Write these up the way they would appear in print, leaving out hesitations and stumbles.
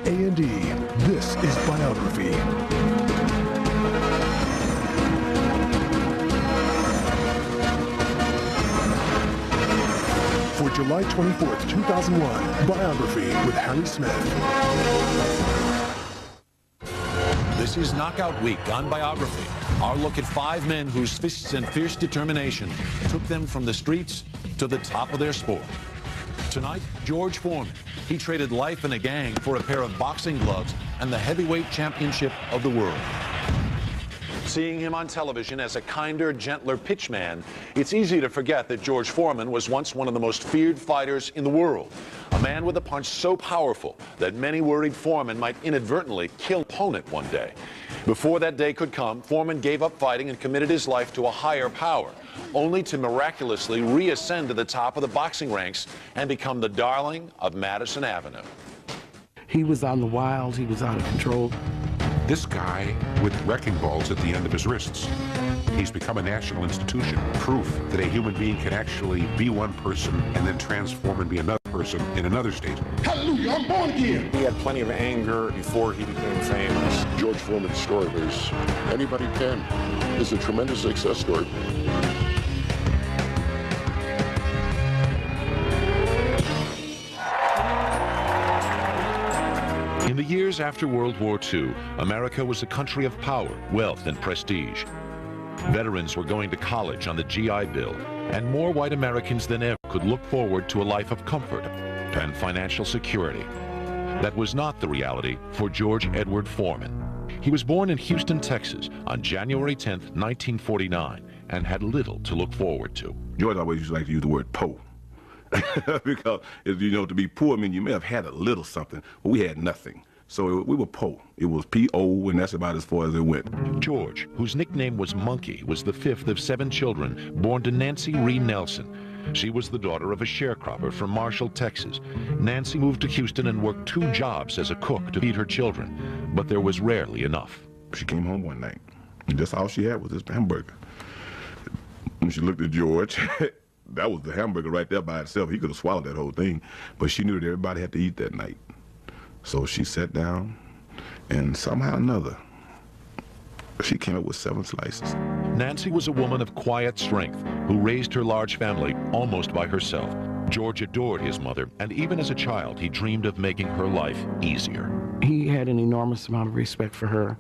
A&E, this is Biography. For July 24th, 2001, Biography with Harry Smith. This is Knockout Week on Biography. Our look at 5 men whose fists and fierce determination took them from the streets to the top of their sport. Tonight, George Foreman. He traded life in a gang for a pair of boxing gloves and the heavyweight championship of the world. Seeing him on television as a kinder, gentler pitchman, it's easy to forget that George Foreman was once one of the most feared fighters in the world. A man with a punch so powerful that many worried Foreman might inadvertently kill an opponent one day. Before that day could come, Foreman gave up fighting and committed his life to a higher power, only to miraculously reascend to the top of the boxing ranks and become the darling of Madison Avenue. He was on the wild, he was out of control. This guy with wrecking balls at the end of his wrists. He's become a national institution, proof that a human being can actually be one person and then transform and be another person in another state. Hallelujah, I'm born again. He had plenty of anger before he became famous. George Foreman's story is anybody can. It's a tremendous success story. In the years after World War II, America was a country of power, wealth, and prestige. Veterans were going to college on the GI Bill, and more white Americans than ever could look forward to a life of comfort and financial security. That was not the reality for George Edward Foreman. He was born in Houston, Texas on January 10th, 1949, and had little to look forward to. George always used to like to use the word po. Because, you know, to be poor, I mean, you may have had a little something, but we had nothing. So we were po. It was P-O, and that's about as far as it went. George, whose nickname was Monkey, was the 5th of 7 children born to Nancy Ree Nelson. She was the daughter of a sharecropper from Marshall, Texas. Nancy moved to Houston and worked 2 jobs as a cook to feed her children, but there was rarely enough. She came home one night, and just all she had was this hamburger. When she looked at George, that was the hamburger right there by itself. He could have swallowed that whole thing, but she knew that everybody had to eat that night. So she sat down, and somehow or another, she came up with 7 slices. Nancy was a woman of quiet strength who raised her large family almost by herself. George adored his mother, and even as a child, he dreamed of making her life easier. He had an enormous amount of respect for her.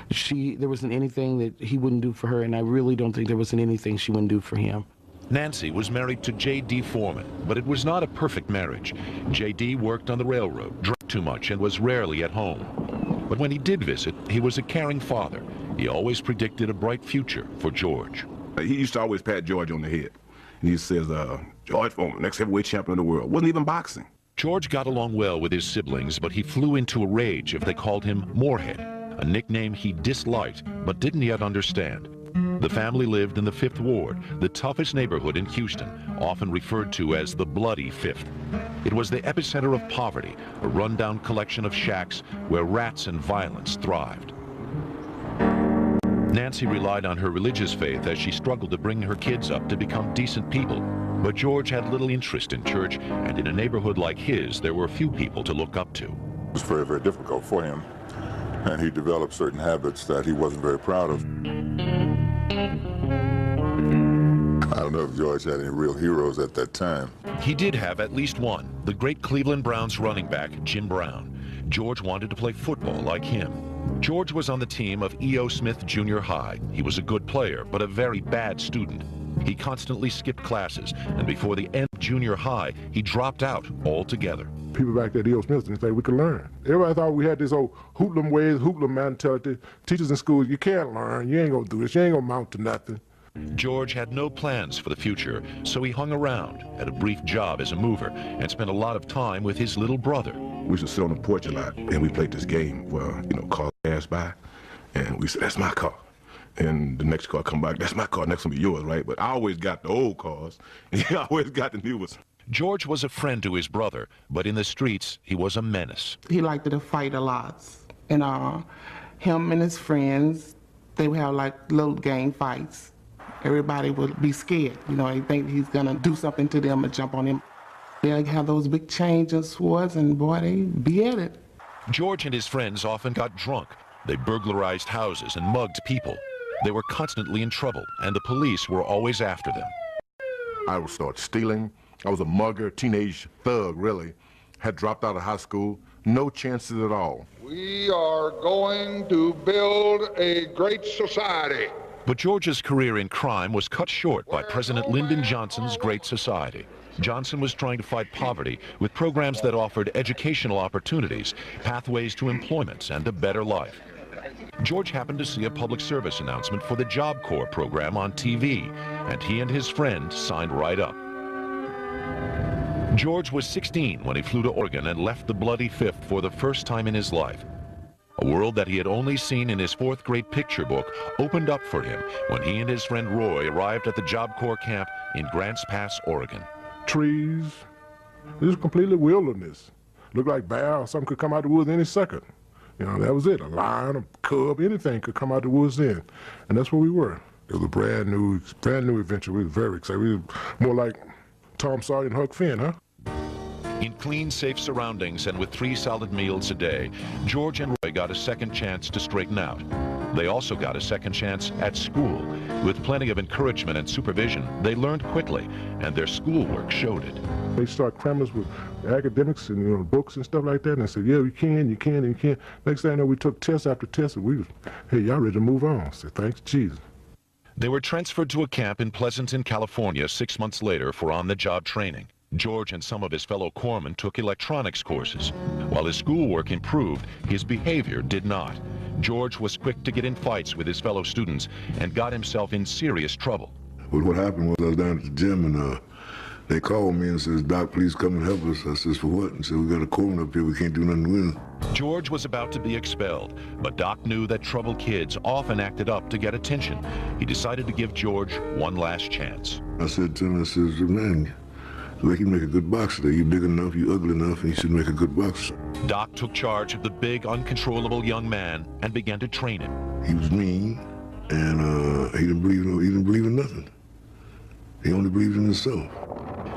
There wasn't anything that he wouldn't do for her, and I really don't think there wasn't anything she wouldn't do for him. Nancy was married to J.D. Foreman, but it was not a perfect marriage. J.D. worked on the railroad, drank too much, and was rarely at home. But when he did visit, he was a caring father. He always predicted a bright future for George. He used to always pat George on the head. And he says, George Foreman, next heavyweight champion of the world. Wasn't even boxing. George got along well with his siblings, but he flew into a rage if they called him Moorhead, a nickname he disliked but didn't yet understand. The family lived in the 5th Ward, the toughest neighborhood in Houston, often referred to as the Bloody Fifth. It was the epicenter of poverty, a rundown collection of shacks where rats and violence thrived. Nancy relied on her religious faith as she struggled to bring her kids up to become decent people. But George had little interest in church, and in a neighborhood like his, there were few people to look up to. It was very, very difficult for him, and he developed certain habits that he wasn't very proud of. I don't know if George had any real heroes at that time. He did have at least one, the great Cleveland Browns running back, Jim Brown. George wanted to play football like him. George was on the team of E.O. Smith Junior High. He was a good player, but a very bad student. He constantly skipped classes, and before the end of junior high, he dropped out altogether. People back there at E.O. Smith didn't say we could learn. Everybody thought we had this old hoodlum ways, hoodlum mentality. Teachers in schools, you can't learn, you ain't gonna do this, you ain't gonna amount to nothing. George had no plans for the future, so he hung around, had a brief job as a mover, and spent a lot of time with his little brother. We used to sit on the porch a lot, and we played this game where, you know, cars passed by, and we said, that's my car. And the next car come back, that's my car, next one be yours, right? But I always got the old cars, and he always got the new ones. George was a friend to his brother, but in the streets, he was a menace. He liked to fight a lot. And him and his friends, they would have like little gang fights. Everybody would be scared. You know, they think he's gonna do something to them and jump on him. They'd have those big chains and swords, and boy, they be at it. George and his friends often got drunk. They burglarized houses and mugged people. They were constantly in trouble, and the police were always after them. I would start stealing. I was a mugger, teenage thug, really. Had dropped out of high school. No chances at all. We are going to build a great society. But George's career in crime was cut short by President Lyndon Johnson's Great Society. Johnson was trying to fight poverty with programs that offered educational opportunities, pathways to employment, and a better life. George happened to see a public service announcement for the Job Corps program on TV, and he and his friend signed right up. George was 16 when he flew to Oregon and left the bloody Fifth for the first time in his life. A world that he had only seen in his fourth-grade picture book opened up for him when he and his friend Roy arrived at the Job Corps camp in Grants Pass, Oregon. Trees. It was completely wilderness. Looked like bear or something could come out the woods any second. You know, that was it. A lion, a cub, anything could come out the woods then. And that's where we were. It was a brand new adventure. We were very excited. We were more like Tom Sawyer and Huck Finn, huh? In clean, safe surroundings and with 3 solid meals a day, George and Roy got a second chance to straighten out. They also got a second chance at school. With plenty of encouragement and supervision, they learned quickly, and their schoolwork showed it. They start cramming us with academics and books and stuff like that, and they said, yeah, you can. Next thing I know, we took test after test, and we was, hey, y'all ready to move on. I said, thanks, Jesus. They were transferred to a camp in Pleasanton, California 6 months later for on-the-job training. George and some of his fellow corpsmen took electronics courses. While his schoolwork improved, his behavior did not. George was quick to get in fights with his fellow students and got himself in serious trouble. Well, what happened was I was down at the gym and they called me and says, Doc, please come and help us. I says, for what? And said, we got a corpsman up here, we can't do nothing with him. George was about to be expelled, but Doc knew that troubled kids often acted up to get attention. He decided to give George one last chance. I said to him, I says, man, like you make a good boxer. You big enough, you ugly enough, and you should make a good boxer. Doc took charge of the big, uncontrollable young man and began to train him. He was mean, and he didn't believe in nothing. He only believed in himself.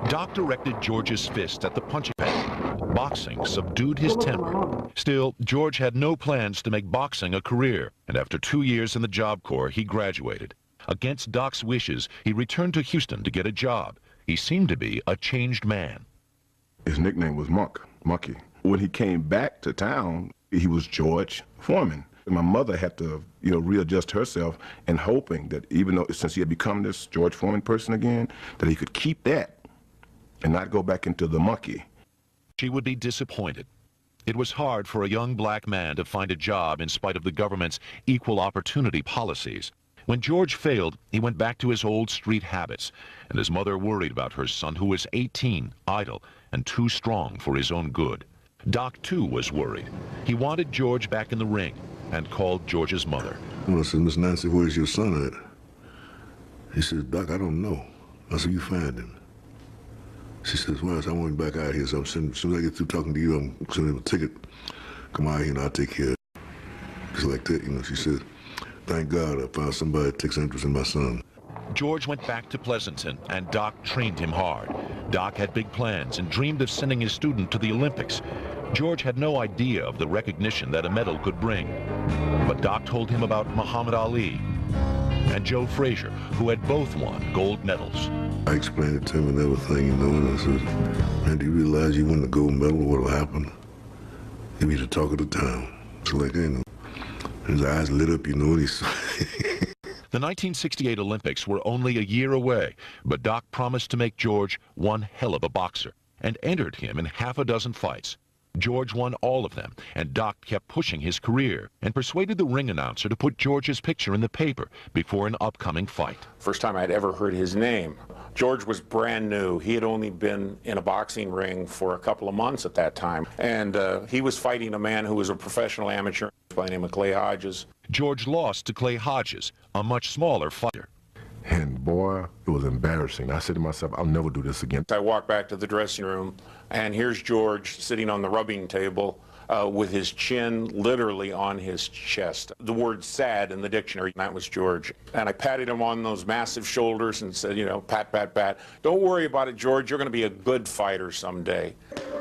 Doc directed George's fist at the punching bag. Boxing subdued his temper. Still, George had no plans to make boxing a career, and after 2 years in the Job Corps, he graduated. Against Doc's wishes, he returned to Houston to get a job. He seemed to be a changed man. His nickname was Monkey. When he came back to town, he was George Foreman. My mother had to, readjust herself and hoping that even though, since he had become this George Foreman person again, that he could keep that and not go back into the monkey. She would be disappointed. It was hard for a young black man to find a job in spite of the government's equal opportunity policies. When George failed, he went back to his old street habits, and his mother worried about her son, who was 18, idle, and too strong for his own good. Doc, too, was worried. He wanted George back in the ring and called George's mother. I said, Miss Nancy, where's your son at? He said, Doc, I don't know. I said, you find him. She says, well, I want him back out here, so as soon as I get through talking to you, I'm sending him a ticket. Come out here and I'll take care of it. Just like that, she said, thank God I found somebody that takes interest in my son. George went back to Pleasanton, and Doc trained him hard. Doc had big plans and dreamed of sending his student to the Olympics. George had no idea of the recognition that a medal could bring. But Doc told him about Muhammad Ali and Joe Frazier, who had both won gold medals. I explained it to him and everything, and I said, man, do you realize you win the gold medal, what'll happen? He'll be the talk of the town. So like, his eyes lit up, and he's... The 1968 Olympics were only a year away, but Doc promised to make George one hell of a boxer and entered him in half a dozen fights. George won all of them, and Doc kept pushing his career and persuaded the ring announcer to put George's picture in the paper before an upcoming fight. First time I'd ever heard his name. George was brand new. He had only been in a boxing ring for a couple of months at that time, and he was fighting a man who was a professional amateur by the name of Clay Hodges. George lost to Clay Hodges, a much smaller fighter. And boy, it was embarrassing. I said to myself, I'll never do this again. I walked back to the dressing room, and here's George sitting on the rubbing table, with his chin literally on his chest. The word sad in the dictionary, and that was George. And I patted him on those massive shoulders and said, you know, pat, pat, pat. Don't worry about it, George. You're going to be a good fighter someday.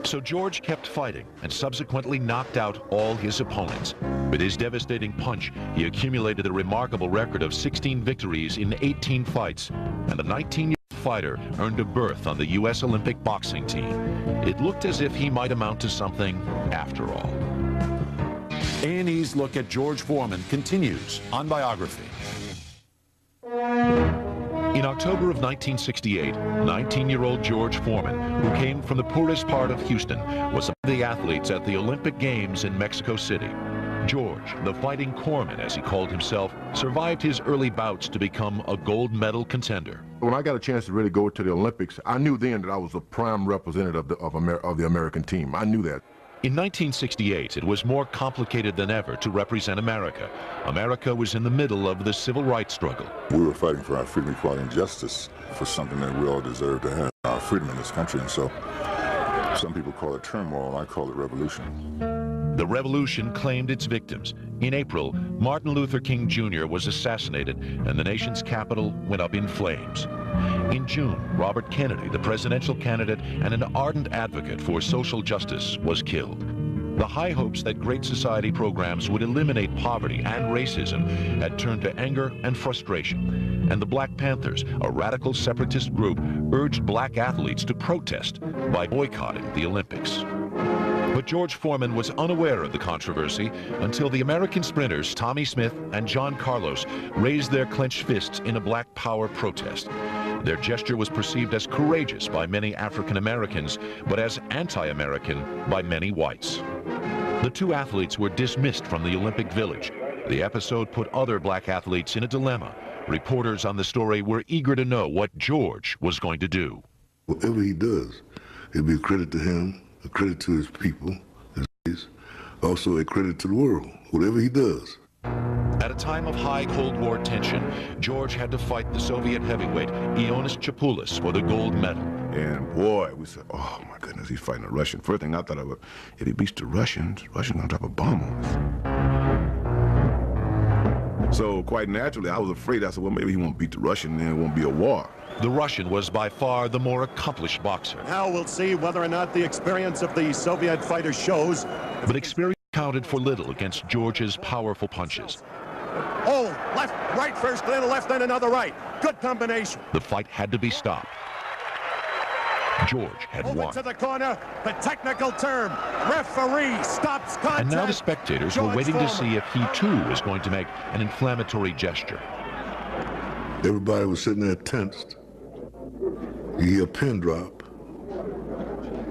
So George kept fighting and subsequently knocked out all his opponents. With his devastating punch, he accumulated a remarkable record of 16 victories in 18 fights, and the 19-year-old fighter earned a berth on the U.S. Olympic boxing team. It looked as if he might amount to something after all. A&E's look at George Foreman continues on Biography. In October of 1968, 19-year-old George Foreman, who came from the poorest part of Houston, was among the athletes at the Olympic Games in Mexico City. George, the fighting corpsman as he called himself, survived his early bouts to become a gold medal contender. When I got a chance to really go to the Olympics, I knew then that I was a prime representative of the American team. I knew that. In 1968, it was more complicated than ever to represent America. America was in the middle of the civil rights struggle. We were fighting for our freedom, equality, and justice, for something that we all deserve to have, our freedom in this country. And so some people call it turmoil, I call it revolution. The revolution claimed its victims. In April, Martin Luther King Jr. was assassinated, and the nation's capital went up in flames. In June, Robert Kennedy, the presidential candidate and an ardent advocate for social justice, was killed. The high hopes that Great Society programs would eliminate poverty and racism had turned to anger and frustration. And the Black Panthers, a radical separatist group, urged black athletes to protest by boycotting the Olympics. But George Foreman was unaware of the controversy until the American sprinters Tommy Smith and John Carlos raised their clenched fists in a Black Power protest. Their gesture was perceived as courageous by many African Americans, but as anti-American by many whites. The two athletes were dismissed from the Olympic Village. The episode put other black athletes in a dilemma. Reporters on the story were eager to know what George was going to do. Whatever he does, it'll be a credit to him, a credit to his people, also a credit to the world, whatever he does. At a time of high Cold War tension, George had to fight the Soviet heavyweight Ioannis Chapoulas for the gold medal. And boy, we said, oh my goodness, he's fighting a Russian. First thing I thought of, if he beats the Russians gonna drop a bomb on us. So quite naturally, I was afraid. I said, well, maybe he won't beat the Russian, then it won't be a war. The Russian was by far the more accomplished boxer. Now we'll see whether or not the experience of the Soviet fighter shows. But experience counted for little against George's powerful punches. Oh, left, right first, then a left, then another right. Good combination. The fight had to be stopped. George had won. To the corner, the technical term. Referee stops contact. And now the spectators were waiting to see if he too was going to make an inflammatory gesture. Everybody was sitting there tensed. You hear a pin drop.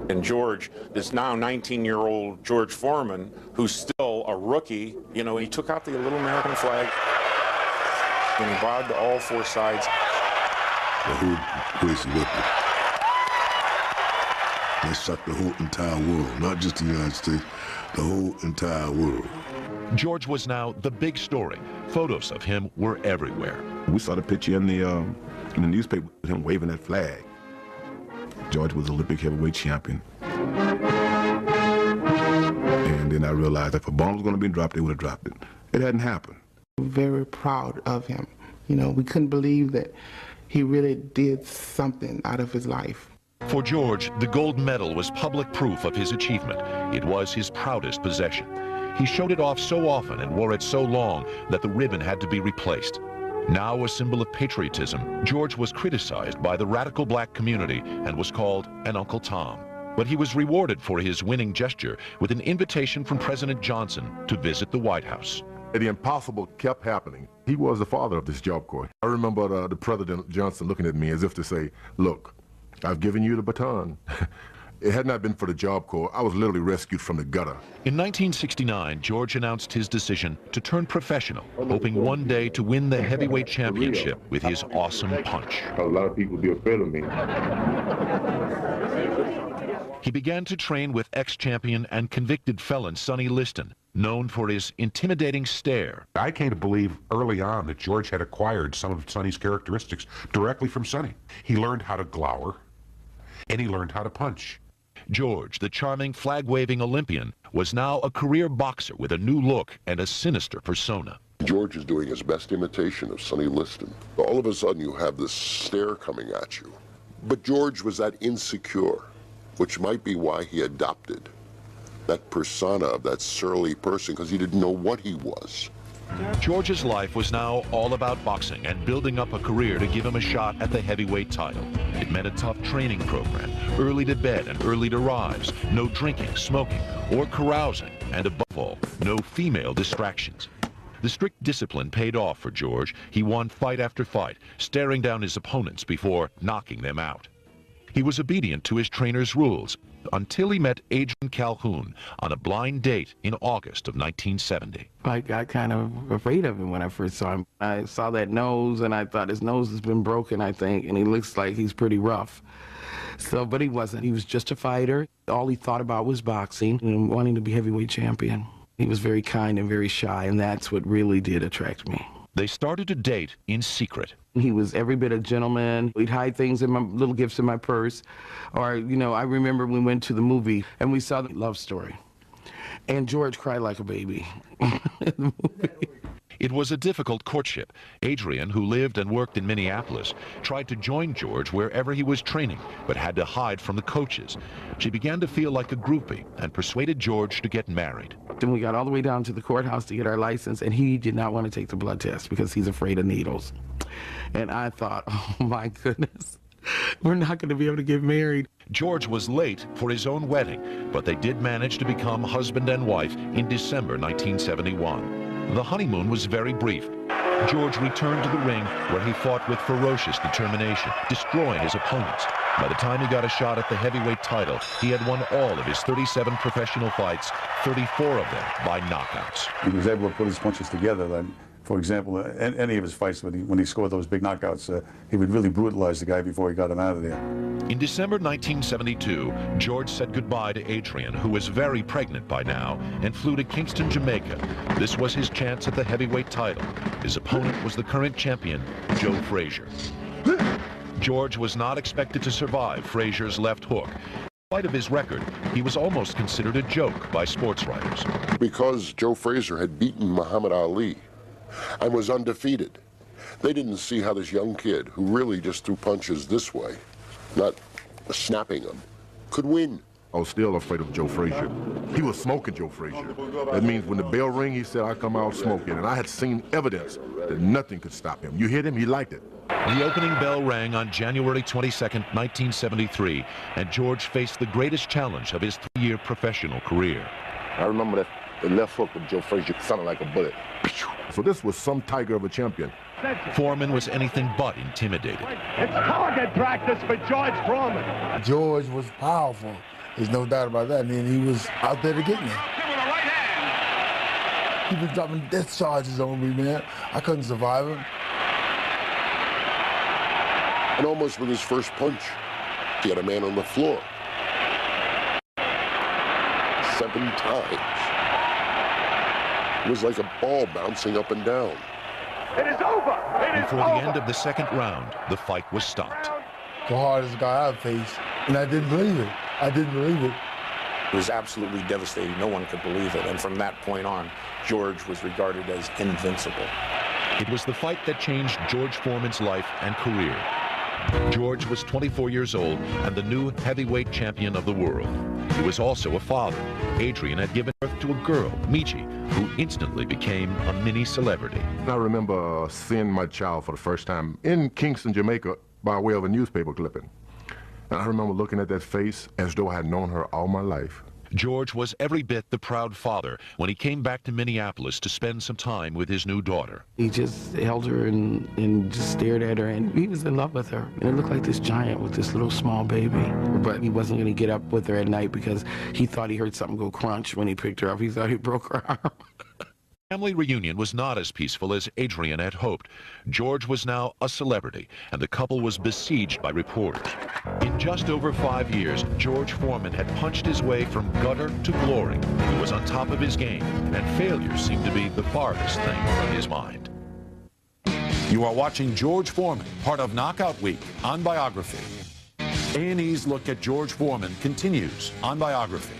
And George, this now 19-year-old George Foreman, who's still a rookie, you know, he took out the little American flag and he bowed to all four sides. The whole place erupted. They shocked the whole entire world, not just the United States, the whole entire world. George was now the big story. Photos of him were everywhere. We saw the picture in the newspaper with him waving that flag. George was Olympic heavyweight champion. And then I realized if a bomb was going to be dropped, they would have dropped it. It hadn't happened. Very proud of him. You know, we couldn't believe that he really did something out of his life. For George, the gold medal was public proof of his achievement. It was his proudest possession. He showed it off so often and wore it so long that the ribbon had to be replaced. Now a symbol of patriotism, George was criticized by the radical black community and was called an Uncle Tom. But he was rewarded for his winning gesture with an invitation from President Johnson to visit the White House. The impossible kept happening. He was the father of this Job Corps. I remember the President Johnson looking at me as if to say, look, I've given you the baton. It had not been for the Job Corps, I was literally rescued from the gutter. In 1969, George announced his decision to turn professional, hoping one day to win the heavyweight championship with his awesome punch. A lot of people be afraid of me. He began to train with ex-champion and convicted felon Sonny Liston, known for his intimidating stare. I came to believe early on that George had acquired some of Sonny's characteristics directly from Sonny. He learned how to glower, and he learned how to punch. George, the charming flag-waving Olympian, was now a career boxer with a new look and a sinister persona. George is doing his best imitation of Sonny Liston. All of a sudden you have this stare coming at you. But George was that insecure, which might be why he adopted that persona of that surly person, because he didn't know what he was. George's life was now all about boxing and building up a career to give him a shot at the heavyweight title. It meant a tough training program, early to bed and early to rise, no drinking, smoking, or carousing, and above all, no female distractions. The strict discipline paid off for George. He won fight after fight, staring down his opponents before knocking them out. He was obedient to his trainer's rules until he met Adrian Calhoun on a blind date in August of 1970. I got kind of afraid of him when I first saw him. I saw that nose, and I thought his nose has been broken, I think, and he looks like he's pretty rough. So, but he wasn't. He was just a fighter. All he thought about was boxing and wanting to be heavyweight champion. He was very kind and very shy, and that's what really did attract me. They started to date in secret. He was every bit a gentleman. He'd hide things in my little gifts in my purse. Or, you know, I remember we went to the movie and we saw the love story. And George cried like a baby in the movie. It was a difficult courtship. Adrian, who lived and worked in Minneapolis, tried to join George wherever he was training, but had to hide from the coaches. She began to feel like a groupie and persuaded George to get married. Then we got all the way down to the courthouse to get our license, and he did not want to take the blood test because he's afraid of needles. And I thought, oh my goodness, we're not going to be able to get married. George was late for his own wedding, but they did manage to become husband and wife in December 1971. The honeymoon was very brief. George returned to the ring where he fought with ferocious determination, destroying his opponents. By the time he got a shot at the heavyweight title, he had won all of his 37 professional fights, 34 of them by knockouts. He was able to put his punches together. Then, for example, any of his fights, when he scored those big knockouts, he would really brutalize the guy before he got him out of there. In December 1972, George said goodbye to Adrian, who was very pregnant by now, and flew to Kingston, Jamaica. This was his chance at the heavyweight title. His opponent was the current champion, Joe Frazier. George was not expected to survive Frazier's left hook. In spite of his record, he was almost considered a joke by sports writers. Because Joe Frazier had beaten Muhammad Ali and was undefeated, they didn't see how this young kid, who really just threw punches this way, not snapping them, could win. I was still afraid of Joe Frazier. He was smoking Joe Frazier. That means when the bell rang, he said, I come out smoking. And I had seen evidence that nothing could stop him. You hit him, he liked it. The opening bell rang on January 22nd, 1973, and George faced the greatest challenge of his 3-year professional career. I remember that the left hook of Joe Frazier sounded like a bullet. So this was some tiger of a champion. Foreman was anything but intimidated. It's target practice for George Foreman. George was powerful. There's no doubt about that. I mean, he was out there to get me. He was dropping death charges on me, man. I couldn't survive him. And almost with his first punch, he had a man on the floor 7 times. It was like a ball bouncing up and down. It is over. Before the end of the second round, the fight was stopped. The hardest guy I've faced, and I didn't believe it. I didn't believe it. It was absolutely devastating. No one could believe it. And from that point on, George was regarded as invincible. It was the fight that changed George Foreman's life and career. George was 24 years old and the new heavyweight champion of the world. He was also a father. Adrian had given birth to a girl, Michi, who instantly became a mini celebrity. I remember seeing my child for the first time in Kingston, Jamaica, by way of a newspaper clipping. And I remember looking at that face as though I had known her all my life. George was every bit the proud father when he came back to Minneapolis to spend some time with his new daughter. He just held her and just stared at her, and he was in love with her. And it looked like this giant with this little small baby. But he wasn't going to get up with her at night because he thought he heard something go crunch when he picked her up. He thought he broke her arm. Family reunion was not as peaceful as Adrian had hoped. George was now a celebrity, and the couple was besieged by reporters. In just over 5 years, George Foreman had punched his way from gutter to glory. He was on top of his game, and failure seemed to be the farthest thing from his mind. You are watching George Foreman, part of Knockout Week on Biography. A&E's look at George Foreman continues on Biography.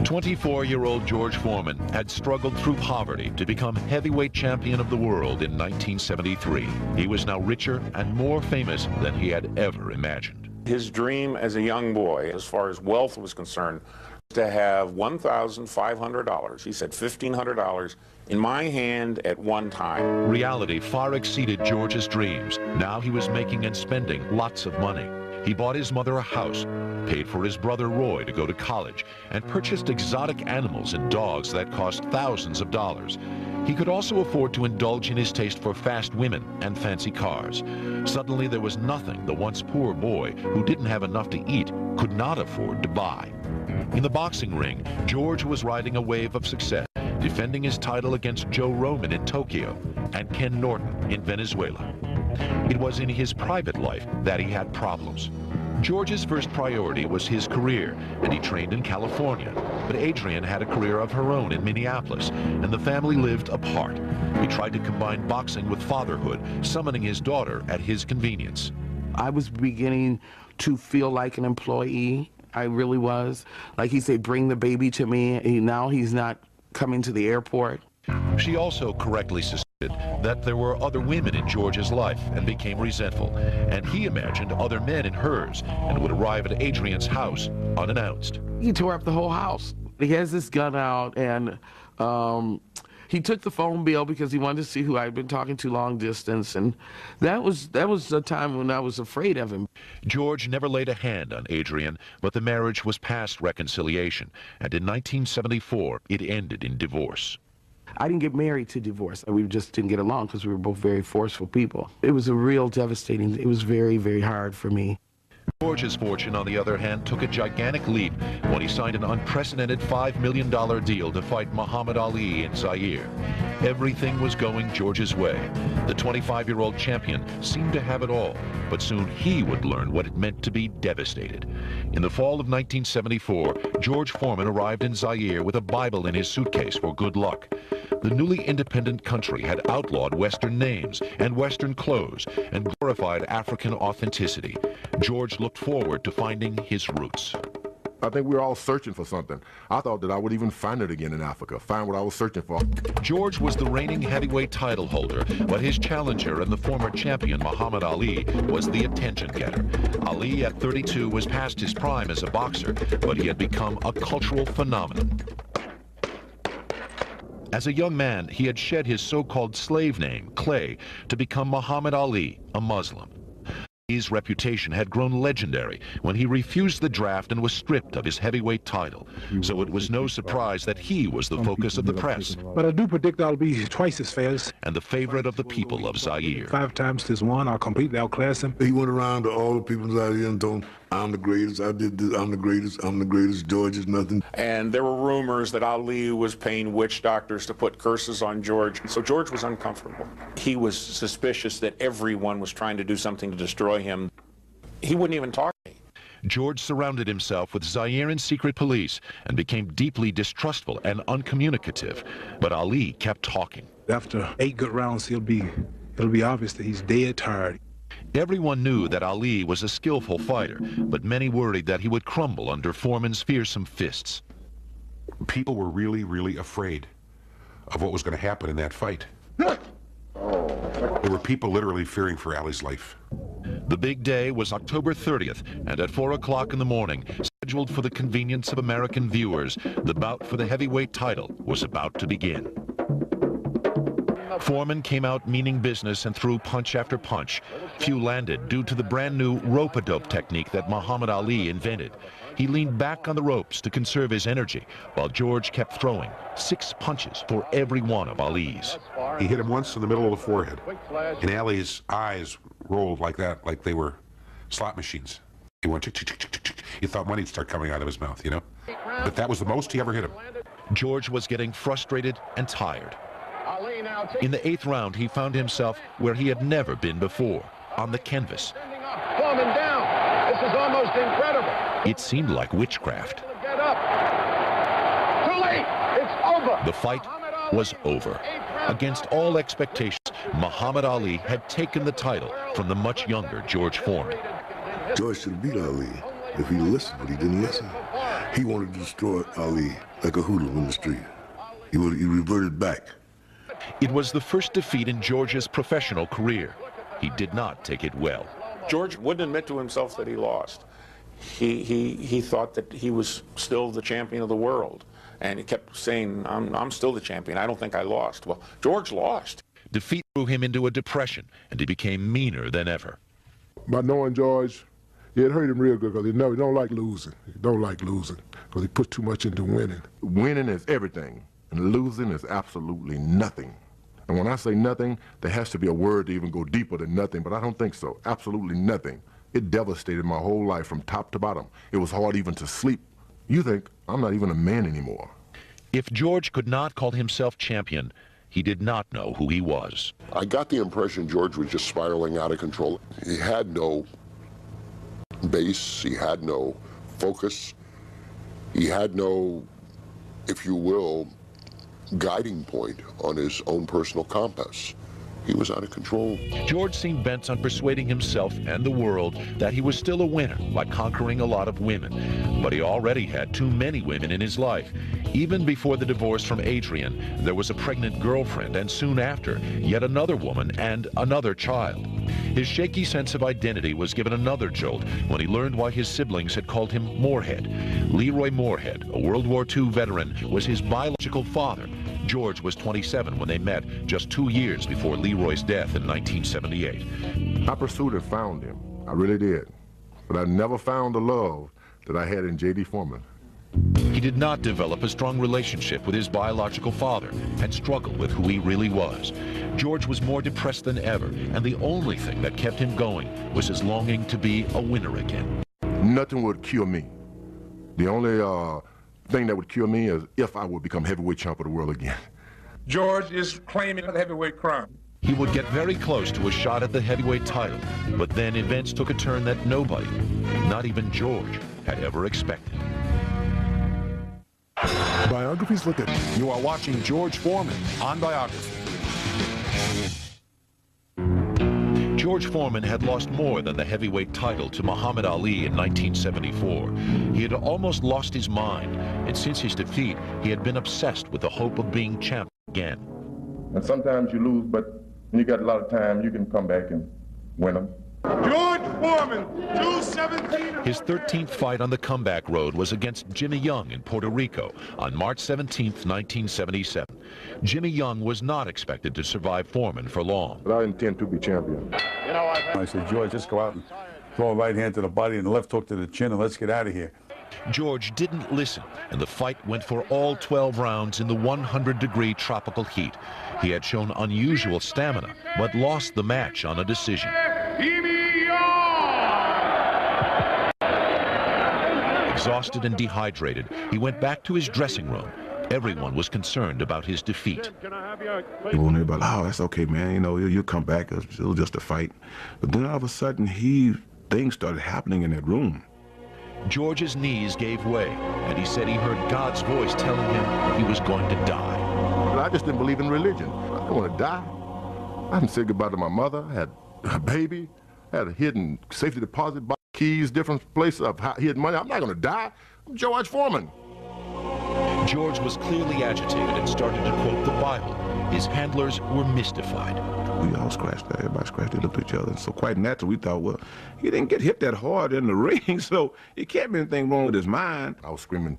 24-year-old George Foreman had struggled through poverty to become heavyweight champion of the world in 1973. He was now richer and more famous than he had ever imagined. His dream as a young boy, as far as wealth was concerned, was to have $1,500, he said $1,500, in my hand at one time. Reality far exceeded George's dreams. Now he was making and spending lots of money. He bought his mother a house, paid for his brother Roy to go to college, and purchased exotic animals and dogs that cost thousands of dollars. He could also afford to indulge in his taste for fast women and fancy cars. Suddenly there was nothing the once poor boy who didn't have enough to eat could not afford to buy. In the boxing ring, George was riding a wave of success, defending his title against Joe Roman in Tokyo and Ken Norton in Venezuela. It was in his private life that he had problems. George's first priority was his career, and he trained in California. But Adrian had a career of her own in Minneapolis, and the family lived apart. He tried to combine boxing with fatherhood, summoning his daughter at his convenience. I was beginning to feel like an employee. I really was. Like he said, bring the baby to me. Now he's not coming to the airport. She also correctly suspected that there were other women in George's life and became resentful, and he imagined other men in hers and would arrive at Adrian's house unannounced. He tore up the whole house. He has this gun out, and he took the phone bill because he wanted to see who I'd been talking to long distance, and that was a time when I was afraid of him. George never laid a hand on Adrian, but the marriage was past reconciliation, and in 1974 it ended in divorce. I didn't get married to divorce. We just didn't get along because we were both very forceful people. It was a real devastating, it was very, very hard for me. George's fortune, on the other hand, took a gigantic leap when he signed an unprecedented $5 million deal to fight Muhammad Ali in Zaire. Everything was going George's way. The 25-year-old champion seemed to have it all, but soon he would learn what it meant to be devastated. In the fall of 1974, George Foreman arrived in Zaire with a Bible in his suitcase for good luck. The newly independent country had outlawed Western names and Western clothes and glorified African authenticity. George looked forward to finding his roots. I think we were all searching for something. I thought that I would even find it again in Africa, find what I was searching for. George was the reigning heavyweight title holder, but his challenger and the former champion, Muhammad Ali, was the attention-getter. Ali, at 32, was past his prime as a boxer, but he had become a cultural phenomenon. As a young man, he had shed his so-called slave name, Clay, to become Muhammad Ali, a Muslim. His reputation had grown legendary when he refused the draft and was stripped of his heavyweight title. So it was no surprise that he was the focus of the press. But I do predict I'll be twice as fast. And the favorite of the people of Zaire. 5 times this one, I'll completely outclass him. He went around to all the people in Zaire and told them, I'm the greatest, I did this, I'm the greatest, George is nothing. And there were rumors that Ali was paying witch doctors to put curses on George. So George was uncomfortable. He was suspicious that everyone was trying to do something to destroy him. He wouldn't even talk to me. George surrounded himself with Zairean secret police and became deeply distrustful and uncommunicative. But Ali kept talking. After 8 good rounds, it'll be obvious that he's dead tired. Everyone knew that Ali was a skillful fighter, but many worried that he would crumble under Foreman's fearsome fists. People were really, really afraid of what was going to happen in that fight. There were people literally fearing for Ali's life. The big day was October 30th, and at 4 o'clock in the morning, scheduled for the convenience of American viewers, the bout for the heavyweight title was about to begin. Foreman came out meaning business and threw punch after punch. Few landed due to the brand new rope-a-dope technique that Muhammad Ali invented. He leaned back on the ropes to conserve his energy, while George kept throwing 6 punches for every one of Ali's. He hit him once in the middle of the forehead, and Ali's eyes rolled like that, like they were slot machines. He went chick, chick, chick, chick, chick. You thought money'd start coming out of his mouth, you know? But that was the most he ever hit him. George was getting frustrated and tired. In the 8th round, he found himself where he had never been before, on the canvas. Foreman down. This is almost incredible. It seemed like witchcraft. Get up. Too late. It's over. The fight was over. Against all expectations, Muhammad Ali had taken the title, from the much younger George Foreman. George should have beat Ali if he listened, but he didn't listen. He wanted to destroy Ali like a hoodlum in the street. He reverted back. It was the first defeat in George's professional career. He did not take it well. George wouldn't admit to himself that he lost. He thought that he was still the champion of the world. And he kept saying, I'm still the champion. I don't think I lost. Well, George lost. Defeat threw him into a depression, and he became meaner than ever. By knowing George, it hurt him real good because he don't like losing. He don't like losing because he put too much into winning. Winning is everything, and losing is absolutely nothing. And when I say nothing, there has to be a word to even go deeper than nothing, but I don't think so. Absolutely nothing. It devastated my whole life from top to bottom. It was hard even to sleep. You think I'm not even a man anymore. If George could not call himself champion, he did not know who he was. I got the impression George was just spiraling out of control. He had no base, he had no focus, he had no, if you will, guiding point on his own personal compass. He was out of control. George seemed bent on persuading himself and the world that he was still a winner by conquering a lot of women. But he already had too many women in his life. Even before the divorce from Adrian, there was a pregnant girlfriend, and soon after, yet another woman and another child. His shaky sense of identity was given another jolt when he learned why his siblings had called him Moorhead. Leroy Moorhead, a World War II veteran, was his biological father. George was 27 when they met, just 2 years before Leroy's death in 1978. I pursued and found him. I really did. But I never found the love that I had in J.D. Foreman. He did not develop a strong relationship with his biological father and struggled with who he really was. George was more depressed than ever, and the only thing that kept him going was his longing to be a winner again. Nothing would cure me. The only thing that would cure me is if I would become heavyweight champ of the world again. George is claiming the heavyweight crown. He would get very close to a shot at the heavyweight title, but then events took a turn that nobody, not even George, had ever expected. Biographies look at. You are watching George Foreman on Biography. George Foreman had lost more than the heavyweight title to Muhammad Ali in 1974. He had almost lost his mind, and since his defeat, he had been obsessed with the hope of being champion again. And sometimes you lose, but when you got a lot of time, you can come back and win them. George Foreman, 217. His 13th fight on the comeback road was against Jimmy Young in Puerto Rico on March 17, 1977. Jimmy Young was not expected to survive Foreman for long. But I intend to be champion. I said, George, just go out and throw a right hand to the body and a left hook to the chin and let's get out of here. George didn't listen, and the fight went for all 12 rounds in the 100-degree tropical heat. He had shown unusual stamina, but lost the match on a decision. Exhausted and dehydrated, he went back to his dressing room. Everyone was concerned about his defeat. People were like, oh, that's okay, man. You know, you'll come back. It was just a fight. But then all of a sudden, things started happening in that room. George's knees gave way, and he said he heard God's voice telling him he was going to die. But I just didn't believe in religion. I didn't want to die. I didn't say goodbye to my mother. I had a baby. I had a hidden safety deposit box, keys, different places of hidden money. I'm not going to die. I'm George Foreman. George was clearly agitated and started to quote the Bible. His handlers were mystified. We all scratched that. Everybody scratched. They looked at each other. And so quite natural, we thought, well, he didn't get hit that hard in the ring, so it can't be anything wrong with his mind. I was screaming,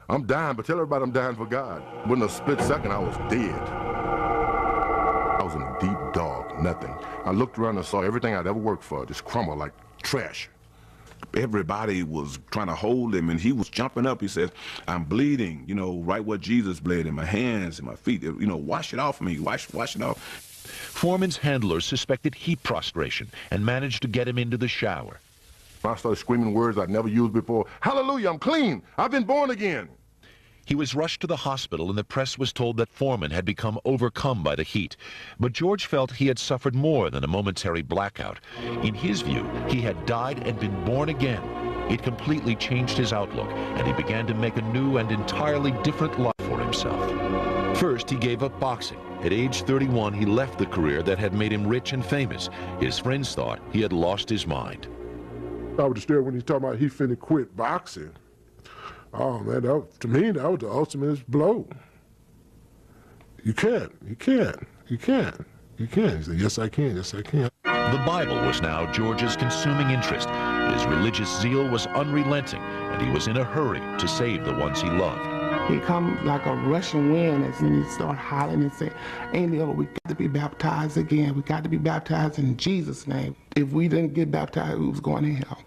I'm dying, but tell everybody I'm dying for God. Within a split second, I was dead. I was in a deep dog, nothing. I looked around and saw everything I'd ever worked for just crumble like trash. Everybody was trying to hold him, and he was jumping up. He says, I'm bleeding, you know, right where Jesus bled, in my hands and my feet. You know, wash it off for me, wash it off. Foreman's handlers suspected heat prostration and managed to get him into the shower. I started screaming words I'd never used before. Hallelujah, I'm clean. I've been born again. He was rushed to the hospital, and the press was told that Foreman had become overcome by the heat. But George felt he had suffered more than a momentary blackout. In his view, he had died and been born again. It completely changed his outlook, and he began to make a new and entirely different life for himself. First, he gave up boxing. At age 31, he left the career that had made him rich and famous. His friends thought he had lost his mind. I was disturbed when he talking about he finna quit boxing. Oh man, to me that was the ultimate blow. You can't. He said, yes I can, yes I can. The Bible was now George's consuming interest. His religious zeal was unrelenting, and he was in a hurry to save the ones he loved. He come like a rushing wind as when he start hollering and say, Angel, we got to be baptized again. We got to be baptized in Jesus' name. If we didn't get baptized, we was going to hell.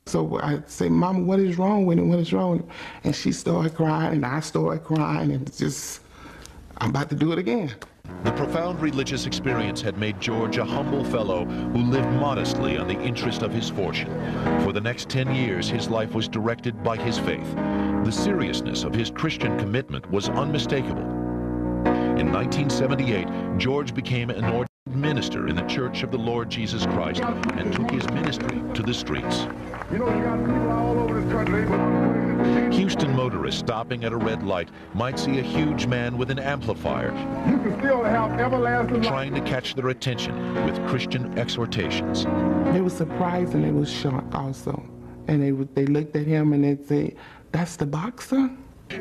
So I say, Mama, what is wrong with him? What is wrong with him? And she started crying, and I started crying, and it's just, I'm about to do it again. The profound religious experience had made George a humble fellow who lived modestly on the interest of his fortune. For the next 10 years, his life was directed by his faith. The seriousness of his Christian commitment was unmistakable. In 1978, George became an ordained minister in the Church of the Lord Jesus Christ and took his ministry to the streets. You know, you got people all over this country, but Houston motorists stopping at a red light might see a huge man with an amplifier you can still have everlasting life. trying to catch their attention with Christian exhortations. They were surprised and they were shocked also. And they looked at him and they'd say, that's the boxer?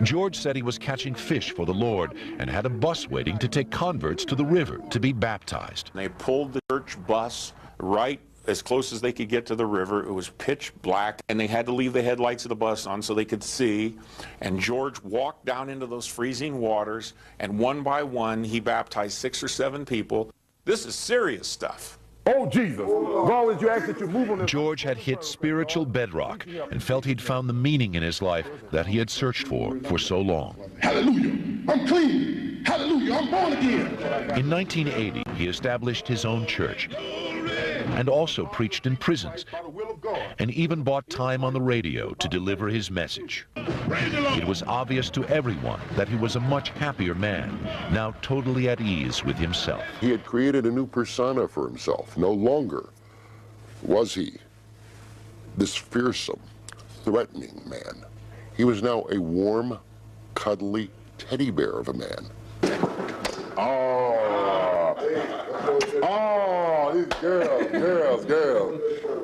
George said he was catching fish for the Lord and had a bus waiting to take converts to the river to be baptized. They pulled the church bus right as close as they could get to the river. It was pitch black, and they had to leave the headlights of the bus on so they could see. And George walked down into those freezing waters, and one by one, he baptized 6 or 7 people. This is serious stuff. Oh, Jesus. As long as you ask that you move on this. George had hit spiritual bedrock and felt he'd found the meaning in his life that he had searched for so long. Hallelujah. I'm clean. Hallelujah. I'm born again. In 1980, he established his own church and also preached in prisons and even bought time on the radio to deliver his message. It was obvious to everyone that he was a much happier man, now totally at ease with himself. He had created a new persona for himself. No longer was he this fearsome, threatening man. He was now a warm, cuddly teddy bear of a man. Oh, these girls,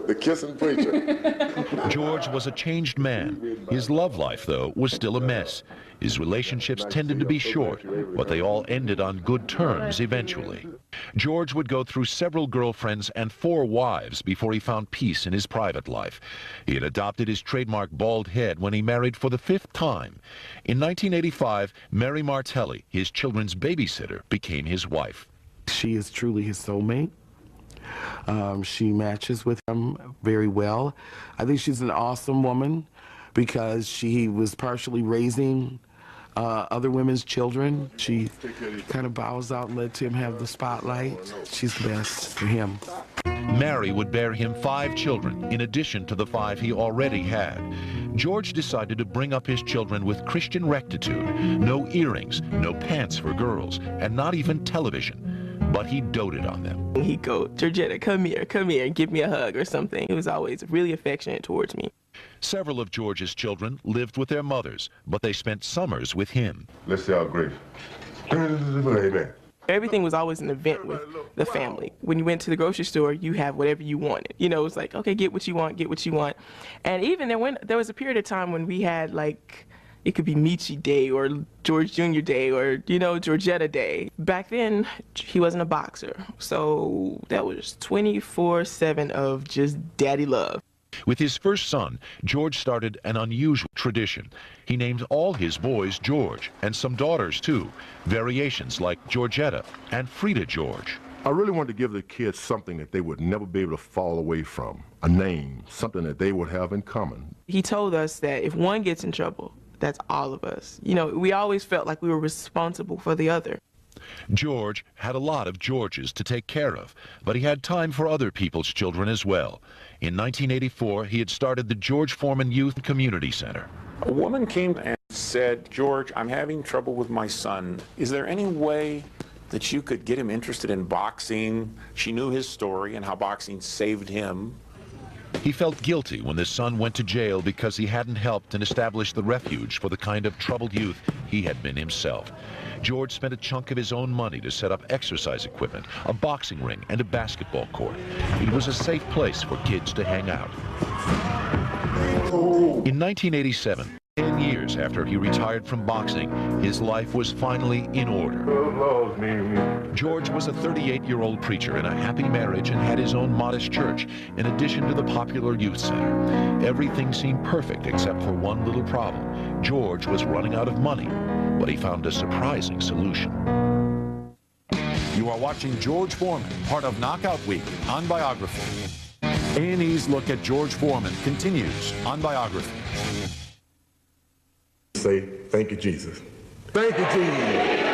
the kissing preacher. George was a changed man. His love life, though, was still a mess. His relationships tended to be short, but they all ended on good terms eventually. George would go through several girlfriends and 4 wives before he found peace in his private life. He had adopted his trademark bald head when he married for the 5th time. In 1985, Mary Martelli, his children's babysitter, became his wife. She is truly his soulmate. She matches with him very well. I think she's an awesome woman because she was partially raising other women's children. She kind of bows out and lets him have the spotlight. She's the best for him. Mary would bear him 5 children, in addition to the 5 he already had. George decided to bring up his children with Christian rectitude. No earrings, no pants for girls, and not even television. But he doted on them. He'd go, Georgetta, come here, and give me a hug or something. He was always really affectionate towards me. Several of George's children lived with their mothers, but they spent summers with him. Let's see how great. Amen. Everything was always an event with the family. When you went to the grocery store, you have whatever you wanted. You know, it was like, okay, get what you want, get what you want. And even there was a period of time when we had, like, it could be Michi Day or George Jr. Day or, you know, Georgetta Day. Back then, he wasn't a boxer. So that was 24/7 of just daddy love. With his first son, George started an unusual tradition. He named all his boys George, and some daughters too, variations like Georgetta and Frida George. I really wanted to give the kids something that they would never be able to fall away from, a name, something that they would have in common. He told us that if one gets in trouble, that's all of us. You know, we always felt like we were responsible for the other. George had a lot of Georges to take care of, but he had time for other people's children as well. In 1984, he had started the George Foreman Youth Community Center. A woman came and said, George, I'm having trouble with my son. Is there any way that you could get him interested in boxing? She knew his story and how boxing saved him. He felt guilty when his son went to jail because he hadn't helped and established the refuge for the kind of troubled youth he had been himself. George spent a chunk of his own money to set up exercise equipment, a boxing ring, and a basketball court. It was a safe place for kids to hang out. In 1987, 10 years after he retired from boxing, his life was finally in order. George was a 38-year-old preacher in a happy marriage and had his own modest church, in addition to the popular youth center. Everything seemed perfect except for one little problem. George was running out of money, but he found a surprising solution. You are watching George Foreman, part of Knockout Week on Biography. A&E's look at George Foreman continues on Biography. Say, thank you, Jesus. Thank you, Jesus.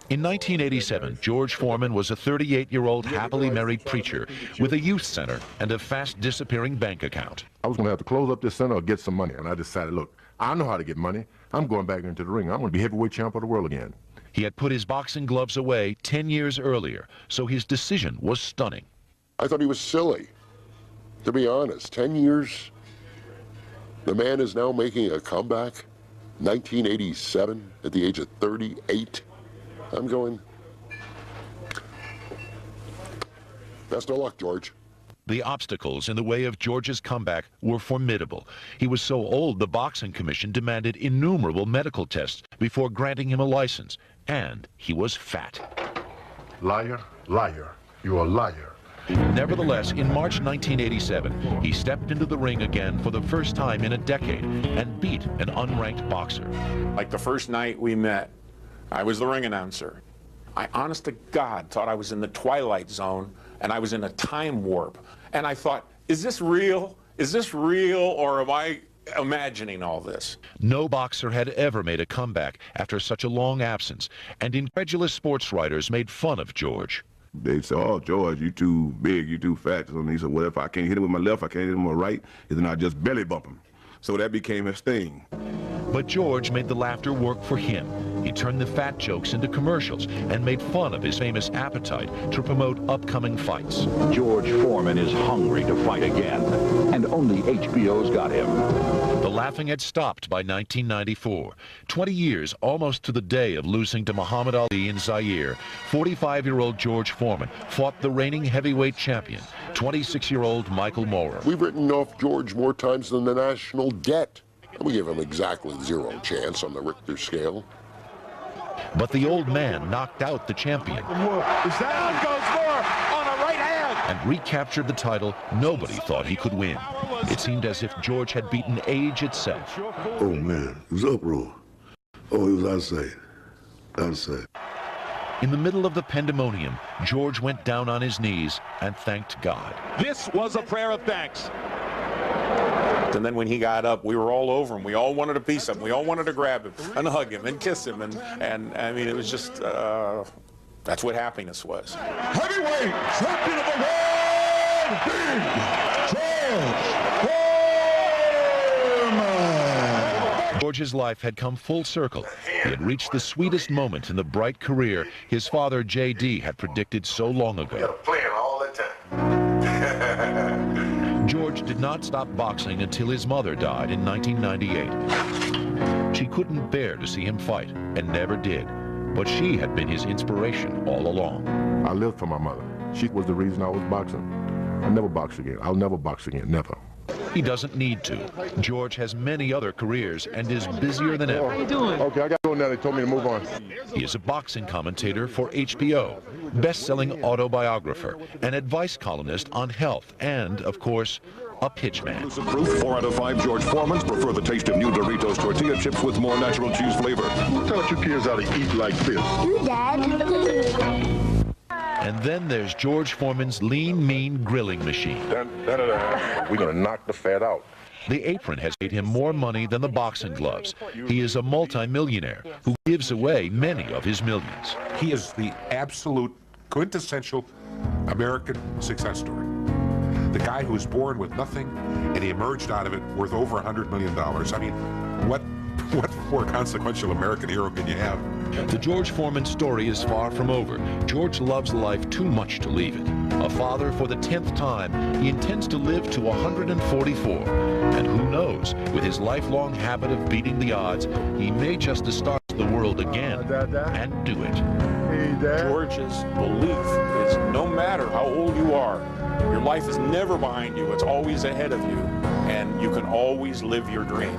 In 1987, George Foreman was a 38-year-old happily married preacher with a youth center and a fast-disappearing bank account. I was going to have to close up this center or get some money, and I decided, look, I know how to get money. I'm going back into the ring. I'm going to be heavyweight champ of the world again. He had put his boxing gloves away 10 years earlier, so his decision was stunning. I thought he was silly, to be honest. 10 years, the man is now making a comeback. 1987, at the age of 38. I'm going, best of luck, George. The obstacles in the way of George's comeback were formidable. He was so old the Boxing Commission demanded innumerable medical tests before granting him a license. And he was fat. Liar, liar, you're a liar. Nevertheless, in March 1987, he stepped into the ring again for the first time in a decade and beat an unranked boxer. Like the first night we met, I was the ring announcer. I, honest to God, thought I was in the Twilight Zone and I was in a time warp. And I thought, is this real? Is this real, or am I imagining all this? No boxer had ever made a comeback after such a long absence, and incredulous sports writers made fun of George. They said, oh, George, you too big, you too fat. So he said, well, if I can't hit him with my left, I can't hit him with my right, then I just belly bump him. So that became his thing. But George made the laughter work for him. He turned the fat jokes into commercials and made fun of his famous appetite to promote upcoming fights. George Foreman is hungry to fight again, and only HBO's got him. The laughing had stopped by 1994. 20 years, almost to the day of losing to Muhammad Ali in Zaire, 45-year-old George Foreman fought the reigning heavyweight champion, 26-year-old Michael Moorer. We've written off George more times than the national debt. We give him exactly 0 chance on the Richter scale. But the old man knocked out the champion. Down goes Moore on a right hand. And recaptured the title nobody thought he could win. It seemed as if George had beaten age itself. Oh, man, it was uproar. Oh, it was outside. Outside. In the middle of the pandemonium, George went down on his knees and thanked God. This was a prayer of thanks. And then when he got up, we were all over him. We all wanted a piece of him. We all wanted to grab him and hug him and kiss him. And I mean, it was just, that's what happiness was. Heavyweight champion of the world, George Foreman. George's life had come full circle. He had reached the sweetest moment in the bright career his father, J.D., had predicted so long ago. Playing all the time. George did not stop boxing until his mother died in 1998. She couldn't bear to see him fight, and never did. But she had been his inspiration all along. I lived for my mother. She was the reason I was boxing. I'll never box again. I'll never box again, never. He doesn't need to. George has many other careers and is busier than ever. How you doing? Okay, I got to go now. They told me to move on. He is a boxing commentator for HBO, best-selling autobiographer, an advice columnist on health, and, of course, a pitchman. Proof 4 out of 5 George Foremans prefer the taste of new Doritos tortilla chips with more natural cheese flavor. Who taught you kids how to eat like this? You, Dad. And then there's George Foreman's lean, mean grilling machine. We're going to knock the fat out. The apron has made him more money than the boxing gloves. He is a multimillionaire who gives away many of his millions. He is the absolute quintessential American success story. The guy who was born with nothing and he emerged out of it worth over $100 million. I mean, What more consequential American hero can you have? The George Foreman story is far from over. George loves life too much to leave it. A father for the 10th time, he intends to live to 144. And who knows, with his lifelong habit of beating the odds, he may just start the world again and do it. George's belief is no matter how old you are, your life is never behind you, it's always ahead of you, and you can always live your dream.